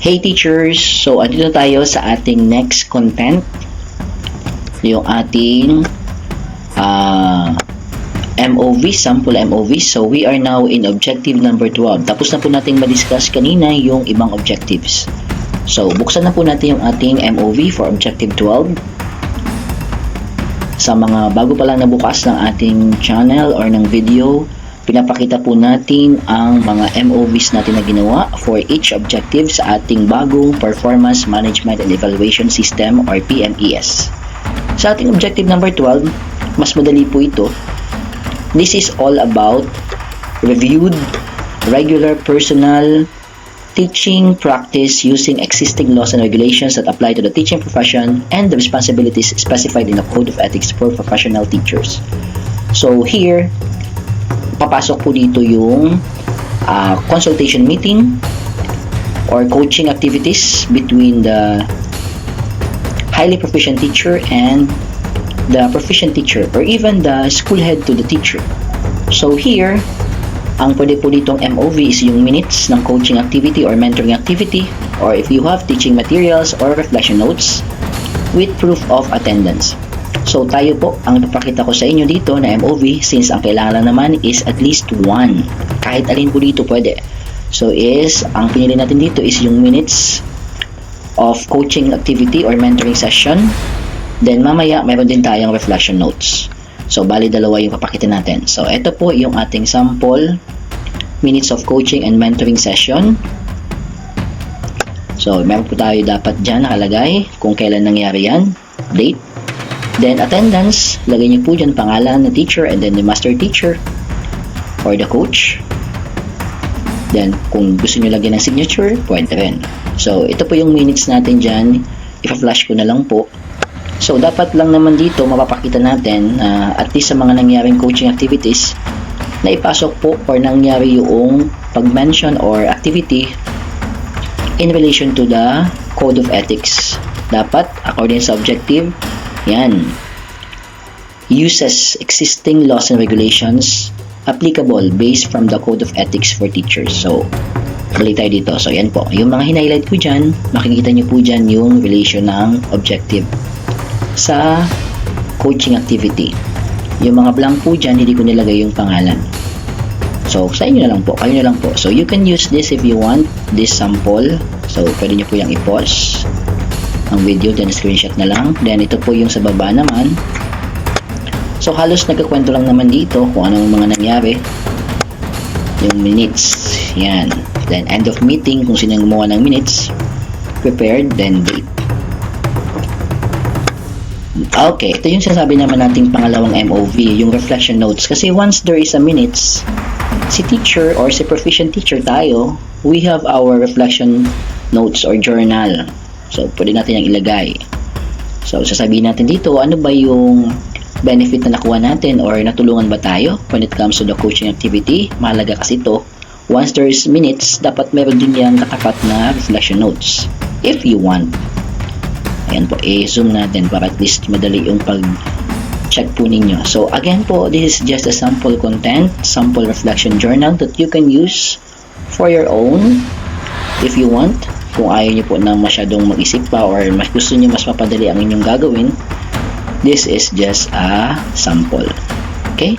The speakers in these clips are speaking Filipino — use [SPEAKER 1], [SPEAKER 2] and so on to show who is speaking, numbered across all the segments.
[SPEAKER 1] Hey teachers! So, andito tayo sa ating next content. Yung ating MOV, sample MOV. So, we are now in objective number 12. Tapos na po nating ma-discuss kanina yung ibang objectives. So, buksan na po natin yung ating MOV for objective 12. Sa mga bago pa lang nabukas ng ating channel or ng video, pinapakita po natin ang mga MOVs natin na ginawa for each objective sa ating bagong Performance Management and Evaluation System or PMES. Sa ating objective number 12, mas madali po ito. This is all about reviewed, regular, personal teaching practice using existing laws and regulations that apply to the teaching profession and the responsibilities specified in the Code of Ethics for Professional Teachers. So here, papasok po dito yung consultation meeting or coaching activities between the highly proficient teacher and the proficient teacher or even the school head to the teacher. So here, ang pwede po ditong MOV is yung minutes ng coaching activity or mentoring activity, or if you have teaching materials or reflection notes with proof of attendance. So tayo po, ang ipapakita ko sa inyo dito na MOV, since ang kailangan lang naman is at least one. Kahit alin po dito pwede. So ang pinili natin dito is yung minutes of coaching activity or mentoring session. Then mamaya mayroon din tayong reflection notes. So bali dalawa yung papakita natin. So ito po yung ating sample minutes of coaching and mentoring session. So meron po tayo dapat dyan nakalagay kung kailan nangyari yan, date. Then attendance, lagay niyo po dyan pangalan ng teacher and then the master teacher or the coach. Then kung gusto niyo lagyan ng signature, pwede rin. So ito po yung minutes natin dyan. Ipa-flash ko na lang po. So dapat lang naman dito mapapakita natin na at least sa mga nangyaring coaching activities na ipasok po or nangyari yung pag-mention or activity in relation to the Code of Ethics. Dapat according sa objective, yan, uses existing laws and regulations applicable based from the Code of Ethics for Teachers. So balik tayo dito. So yan po, yung mga hinighlight ko dyan, makikita nyo po dyan yung relation ng objective sa coaching activity. Yung mga blank po dyan, hindi ko nilagay yung pangalan. So sa inyo na lang po, kayo na lang po. So you can use this if you want this sample. So pwede nyo po yung i-pause ang video, then screenshot na lang. Then ito po yung sa baba naman. So halos nagkakwento lang naman dito kung anong mga nangyari. Yung minutes, yan. Then end of meeting, kung sino yung gumawa ng minutes. Prepared, then date. Okay, ito yung sinasabi naman nating pangalawang MOV, yung reflection notes. Kasi once there is a minutes, si teacher or si proficient teacher tayo, we have our reflection notes or journal. So, pwede natin yung ilagay. So, sasabihin natin dito, ano ba yung benefit na nakuha natin or natulungan ba tayo when it comes to the coaching activity? Mahalaga kasi ito. Once there is minutes, dapat meron din yung katapat na reflection notes. If you want. Ayan po, i-zoom natin para at least madali yung pag-check po ninyo. So, again po, this is just a sample content, sample reflection journal that you can use for your own if you want. Kung ayaw nyo po na masyadong mag-isip pa or mas gusto nyo mas mapadali ang inyong gagawin, this is just a sample. Okay?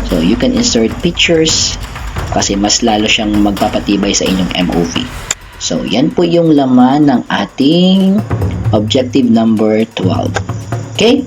[SPEAKER 1] So, you can insert pictures kasi mas lalo siyang magpapatibay sa inyong MOV. So, yan po yung laman ng ating objective number 12. Okay?